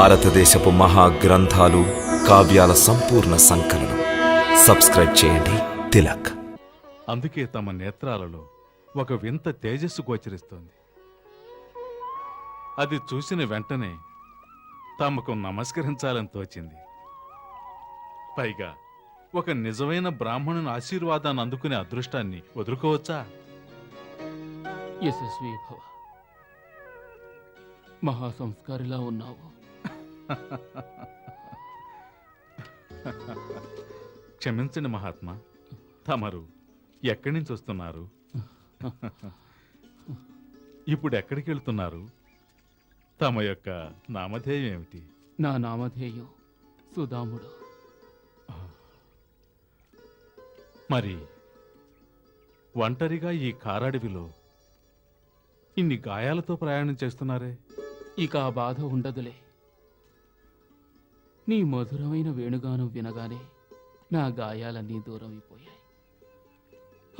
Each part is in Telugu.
భారతదేశపు మహాగ్రంథాలు, కావ్యాల సంపూర్ణ సంకలనం. సబ్స్క్రైబ్ చేయండి తిలక్. అందుకే తమ నేత్రాలలో ఒక వింత తేజస్సు గోచరిస్తోంది. అది చూసిన వెంటనే తమకు నమస్కరించాలని తోచింది. పైగా ఒక నిజమైన బ్రాహ్మణుని ఆశీర్వాదాన్ని అందుకునే అదృష్టాన్ని వదులుకోవచ్చా? యశస్వీ భవ. మహాసంస్కారిలా ఉన్నావు. క్షమించండి మహాత్మా, తమరు ఎక్కడి నుంచి వస్తున్నారు? ఇప్పుడు ఎక్కడికి వెళ్తున్నారు? తమ యొక్క నామధేయం ఏమిటి? నా నామధేయం సుధాముడు. మరి ఒంటరిగా ఈ కారడవిలో ఇన్ని గాయాలతో ప్రయాణం చేస్తున్నారే? ఇక ఆ బాధ ఉండదులే. నీ మధురమైన వేణుగానం వినగానే నా గాయాలన్నీ దూరం అయిపోయాయి.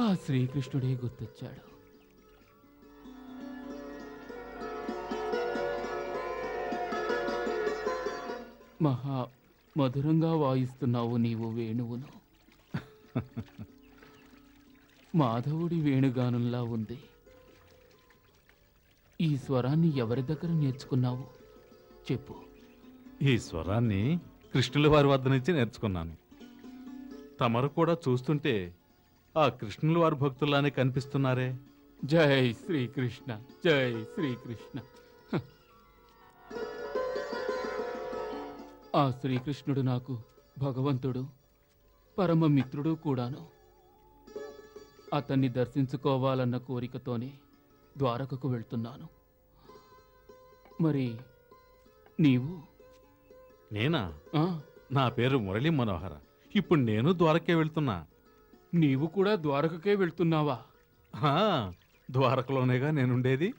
ఆ శ్రీకృష్ణుడే గుర్తొచ్చాడు. మహా మధురంగా వాయిస్తున్నావు నీవు వేణువును. మాధవుడి వేణుగానంలా ఉంది. ఈ స్వరాన్ని ఎవరి దగ్గర నేర్చుకున్నావు చెప్పు. ఈ స్వరాన్ని కృష్ణుల వారి వద్ద నుంచి నేర్చుకున్నాను. తమరు కూడా చూస్తుంటే ఆ కృష్ణుల వారి భక్తుల్లానే కనిపిస్తున్నారే. జై శ్రీకృష్ణ, జై శ్రీకృష్ణ. ఆ శ్రీకృష్ణుడు నాకు భగవంతుడు, పరమ మిత్రుడు కూడాను. అతన్ని దర్శించుకోవాలన్న కోరికతోనే ద్వారకకు వెళ్తున్నాను. మరి నీవు? నేనా? నా పేరు మురళీ మనోహర. ఇప్పుడు నేను ద్వారకే వెళ్తున్నా. నీవు కూడా ద్వారకకే వెళ్తున్నావా? ద్వారకలోనేగా నేనుండేది.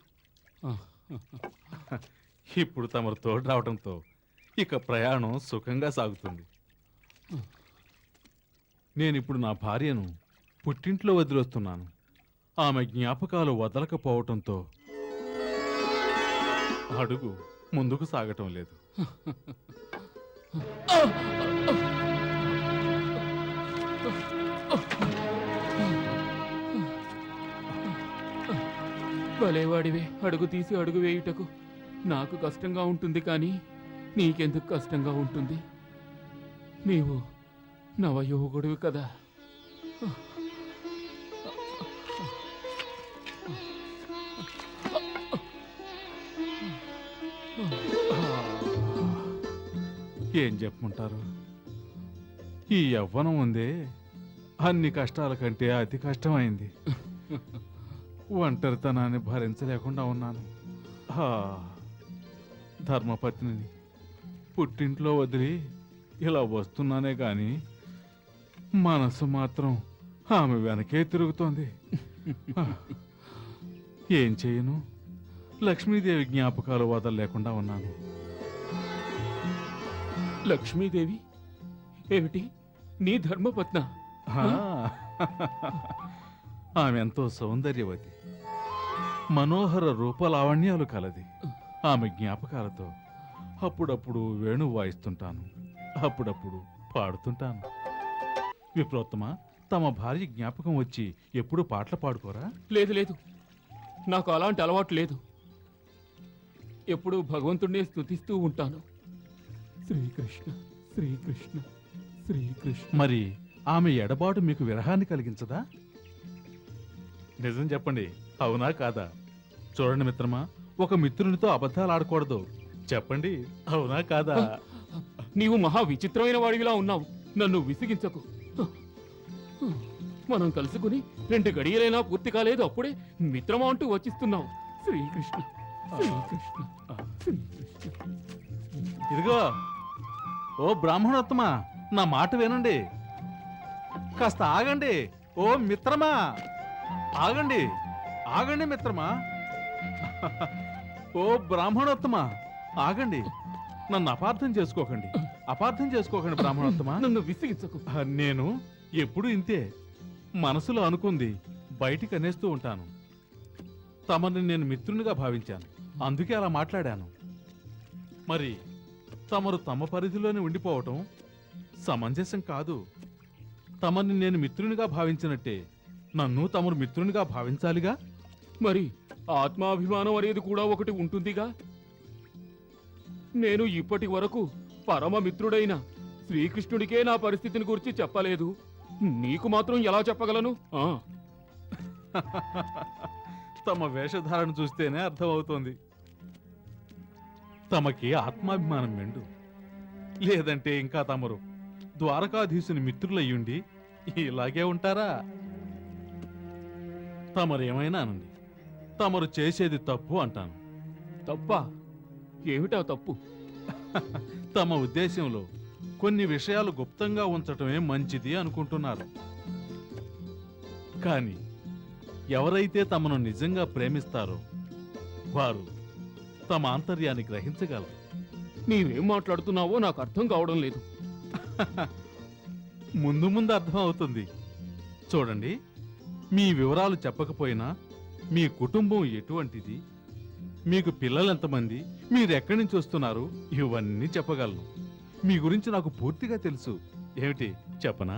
ఇప్పుడు తమరు తోడు రావడంతో ఇక ప్రయాణం సుఖంగా సాగుతుంది. నేనిప్పుడు నా భార్యను పుట్టింట్లో వదిలేస్తున్నాను. ఆమె జ్ఞాపకాలు వదలకపోవటంతో అడుగు ముందుకు సాగటం లేదు. భలేవాడివే, అడుగు తీసి అడుగు వేయుటకు. నాకు కష్టంగా ఉంటుంది కానీ నీకెందుకు కష్టంగా ఉంటుంది? నీవు నవయువకుడివి కదా. ఏం చెప్పమంటారు? ఈ యవ్వనం ఉందే, అన్ని కష్టాల కంటే అతి కష్టమైంది. ఒంటరితనాన్ని భరించలేకుండా ఉన్నాను. ధర్మపత్నిని పుట్టింట్లో వదిలి ఇలా వస్తున్నానే గాని మనసు మాత్రం ఆమె వెనకే తిరుగుతోంది. ఏం చేయను? లక్ష్మీదేవి జ్ఞాపకాలు వదలలేకుండా ఉన్నాను. లక్ష్మీదేవి ఏమిటి? నీ ధర్మపత్న? ఆమె ఎంతో సౌందర్యవతి, మనోహర రూపలావణ్యాలు కలది. ఆమె జ్ఞాపకాలతో అప్పుడప్పుడు వేణు వాయిస్తుంటాను, అప్పుడప్పుడు పాడుతుంటాను. విప్రోత్తమ, తమ భార్య జ్ఞాపకం వచ్చి ఎప్పుడు పాటలు పాడుకోరా? లేదు లేదు, నాకు అలాంటి అలవాటు లేదు. ఎప్పుడూ భగవంతుడినే స్తుతిస్తూ ఉంటాను. శ్రీకృష్ణ శ్రీకృష్ణ శ్రీకృష్ణ. మరి ఆమె ఎడబాటు మీకు విరహాన్ని కలిగించదా? నిజం చెప్పండి, అవునా కాదా? చూడండి మిత్రమా, ఒక మిత్రునితో అబద్ధాలు ఆడకూడదు. చెప్పండి, అవునా కాదా? నీవు మహా విచిత్రమైన వాడివిలా ఉన్నావు. నన్ను విసిగించకు. మనం కలుసుకుని 2 గడియలైనా పూర్తి కాలేదు, అప్పుడే మిత్రమా అంటూ వచ్చిస్తున్నావు. శ్రీకృష్ణ శ్రీకృష్ణ శ్రీకృష్ణ. ఇదిగో ఓ బ్రాహ్మణోత్తమా, నా మాట వినండి. కాస్త ఆగండి. ఓ మిత్రమా, ఆగండి ఆగండి మిత్రమా. ఓ బ్రాహ్మణోత్తమా, ఆగండి. నన్ను అపార్థం చేసుకోకండి, అపార్థం చేసుకోకండి బ్రాహ్మణోత్తమా. నన్ను విసిగించకు. నేను ఎప్పుడు ఇంతే, మనసులో అనుకుంది బయటికి అనేస్తూ ఉంటాను. తమని నేను మిత్రునిగా భావించాను, అందుకే అలా మాట్లాడాను. మరి తమరు తమ పరిధిలోనే ఉండిపోవటం సమంజసం కాదు. తమని నేను మిత్రునిగా భావించినట్టే నన్ను తమరు మిత్రునిగా భావించాలిగా. మరి ఆత్మాభిమానం అనేది కూడా ఒకటి ఉంటుందిగా. నేను ఇప్పటి వరకు పరమ మిత్రుడైన శ్రీకృష్ణుడికే నా పరిస్థితిని గురించి చెప్పలేదు. నీకు మాత్రం ఎలా చెప్పగలను? తమ వేషధారణ చూస్తేనే అర్థమవుతోంది. తమకి ఆత్మాభిమానం మెండు. లేదంటే ఇంకా తమరు ద్వారకాధీశుని మిత్రులయ్యుండి ఇలాగే ఉంటారా? తమరేమైనా అనండి, తమరు చేసేది తప్పు అంటాను. తప్పా? ఏమిటా తప్పు? తమ ఉద్దేశంలో కొన్ని విషయాలు గుప్తంగా ఉంచటమే మంచిది అనుకుంటున్నారు. కానీ ఎవరైతే తమను నిజంగా ప్రేమిస్తారో వారు తమ ఆంతర్యాన్ని గ్రహించగలరు. నీవేం మాట్లాడుతున్నావో నాకు అర్థం కావడం లేదు. ముందు ముందు అర్థం అవుతుంది. చూడండి, మీ వివరాలు చెప్పకపోయినా మీ కుటుంబం ఎటువంటిది, మీకు పిల్లలు ఎంతమంది, మీరెక్కడి నుంచి వస్తున్నారు, ఇవన్నీ చెప్పగలను. మీ గురించి నాకు పూర్తిగా తెలుసు. ఏమిటి చెప్పనా?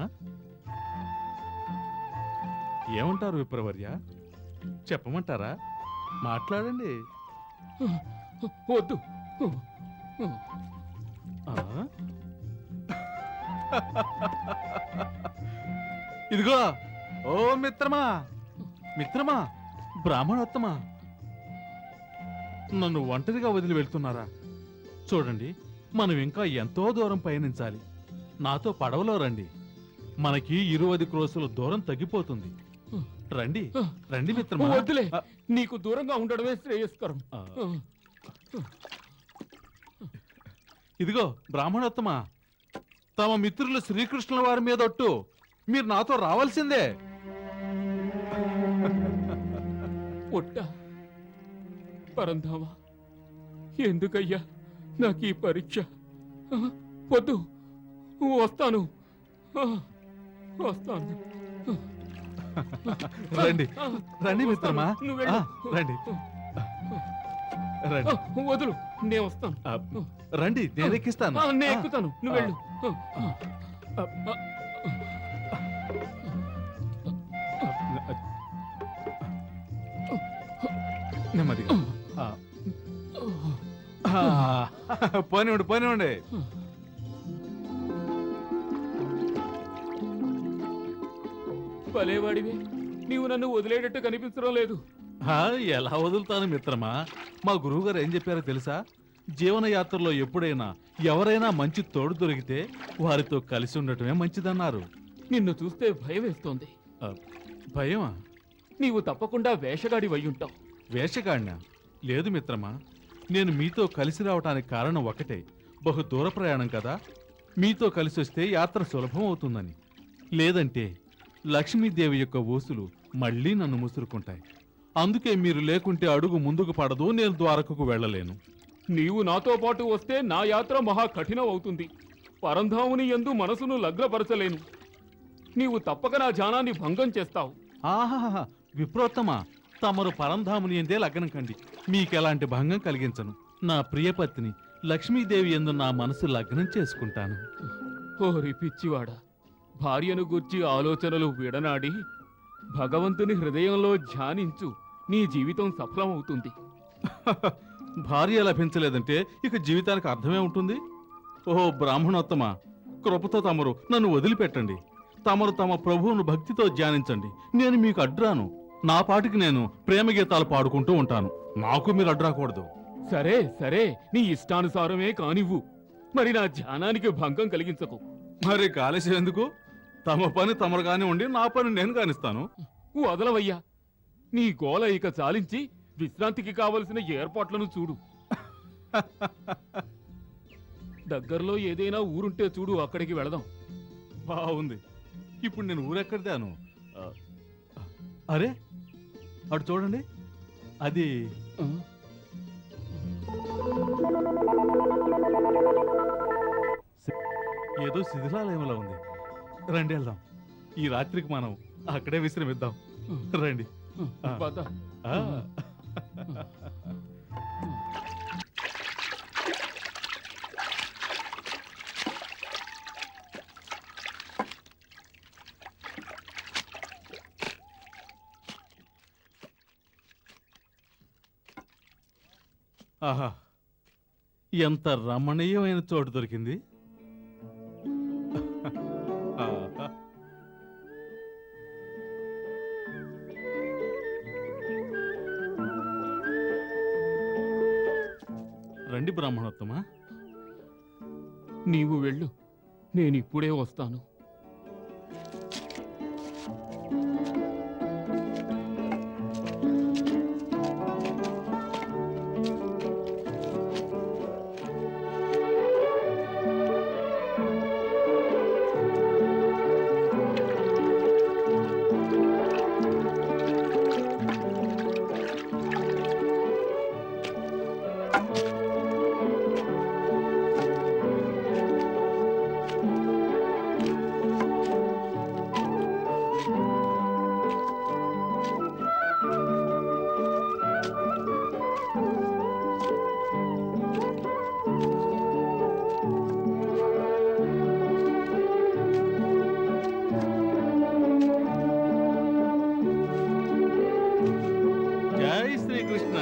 ఏమంటారు విప్రవర్య? చెప్పమంటారా? మాట్లాడండి. వద్దు. ఆ? ఇదిగో ఓ మిత్రమా, మిత్రమా, బ్రాహ్మణోత్తమా, నన్ను ఒంటరిగా వదిలి వెళ్తున్నారా? చూడండి, మనం ఇంకా ఎంతో దూరం పయనించాలి. నాతో పడవలో రండి. మనకి 20 క్రోసుల దూరం తగ్గిపోతుంది. రండి రండి మిత్రమా. వద్దులే, నీకు దూరంగా ఉండడమే శ్రేయస్కరం. ఇదిగో బ్రాహ్మణోత్తమా, తమ మిత్రులు శ్రీకృష్ణుల వారి మీద ఒట్టు, మీరు నాతో రావాల్సిందే. ఒట్ట? పరంధామా, ఎందుకయ్యా నాకు ఈ పరీక్ష? వద్దు, వస్తాను, వస్తాను. రండి రండి మిత్రమా, నువ్వు వెళ్ళు. రండి రండి. వదులు, నేను వస్తాను. రండి, నేను ఎక్కిస్తాను. నేను ఎక్కుతాను, నువ్వు వెళ్ళు. నెమ్మదిగా. పోనివ్వండి పోనివ్వండి. భలేవాడివే, నీవు నన్ను వదిలేటట్టు కనిపించడం లేదు. ఎలా వదులుతాను మిత్రమా? మా గురువు గారు ఏం చెప్పారో తెలుసా? జీవనయాత్రలో ఎప్పుడైనా ఎవరైనా మంచి తోడు దొరికితే వారితో కలిసి ఉండటమే మంచిదన్నారు. నిన్ను చూస్తే భయం వేస్తోంది. భయమా? నీవు తప్పకుండా వేషగాడి ఉంటావు. వేషగాడినా? లేదు మిత్రమా, నేను మీతో కలిసి రావటానికి కారణం ఒకటే. బహు దూర ప్రయాణం కదా, మీతో కలిసి వస్తే యాత్ర సులభం అవుతుందని. లేదంటే లక్ష్మీదేవి యొక్క ఊసులు మళ్ళీ నన్ను ముసురుకుంటాయి. అందుకే మీరు లేకుంటే అడుగు ముందుకు పడదు, నేను ద్వారకకు వెళ్ళలేను. నీవు నాతో పాటు వస్తే నా యాత్ర మహా కఠినం అవుతుంది. పరంధాముని యందు మనసును లగ్నపరచలేను. నీవు తప్పక నా ధ్యానాన్ని భంగం చేస్తావు. ఆహాహా, విప్రోత్తమా, తమరు పరంధాముని ఎందే లగ్నం కండి, మీకెలాంటి భంగం కలిగించను. నా ప్రియపత్ని లక్ష్మీదేవి యందు నా మనసు లగ్నం చేసుకుంటాను. ఓరి పిచ్చివాడా, భార్యను గూర్చి ఆలోచనలు విడనాడి భగవంతుని హృదయంలో ధ్యానించు, నీ జీవితం సఫలమవుతుంది. భార్య లభించలేదంటే ఇక జీవితానికి అర్థమే ఉంటుంది. ఓహో బ్రాహ్మణోత్తమ, కృపతో తమరు నన్ను వదిలిపెట్టండి. తమరు తమ ప్రభువును భక్తితో ధ్యానించండి. నేను మీకు అడ్రాను. నా పాటికి నేను ప్రేమ గీతాలు పాడుకుంటూ ఉంటాను. నాకు మీరు అడ్రాకూడదు. సరే సరే, నీ ఇష్టానుసారమే కానివ్వు. మరి నా ధ్యానానికి భంగం కలిగించకు. మరి కాలేసి ఎందుకు? తమ పని తమరు కానివ్వండి, నా పని నేను కానిస్తాను. వదలవయ్యా, నీ గోల ఇక చాలించి విశ్రాంతికి కావలసిన ఏర్పాట్లను చూడు. దగ్గరలో ఏదైనా ఊరుంటే చూడు, అక్కడికి వెళదాం. బాగుంది. ఇప్పుడు నేను ఊరెక్కడిదాను? అరే అటు చూడండి, అది ఏదో శిథిలాలయంలో ఉంది. రండి వెళ్దాం. ఈ రాత్రికి మనం అక్కడే విశ్రమిద్దాం. రండి. పద. ఆ. ఆహా, ఎంత రమణీయమైన చోటు దొరికింది. ఆహా. రండి బ్రాహ్మణోత్తమా. నీవు వెళ్ళు, నేనిప్పుడే వస్తాను. జై శ్రీకృష్ణ.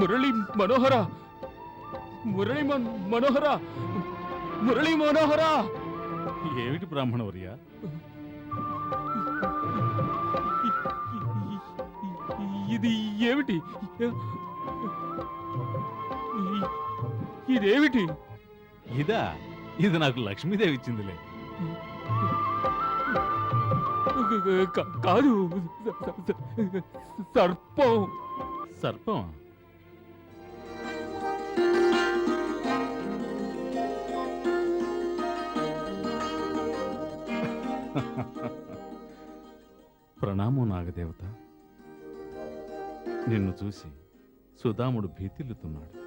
మురళి మనోహర, మురళి మనోహర, మురళి మనోహర. ఏమిటి బ్రాహ్మణవర్య? ఇది ఏమిటి? ఇదేమిటి? ఇదా? ఇది నాకు లక్ష్మీదేవి ఇచ్చిందిలే. కాదు, సర్పం. సర్పం? ప్రణామం నాగదేవత. నిన్ను చూసి సుధాముడు భీతిల్లుతున్నాడు.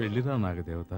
వెళ్ళిరా నాగదేవత.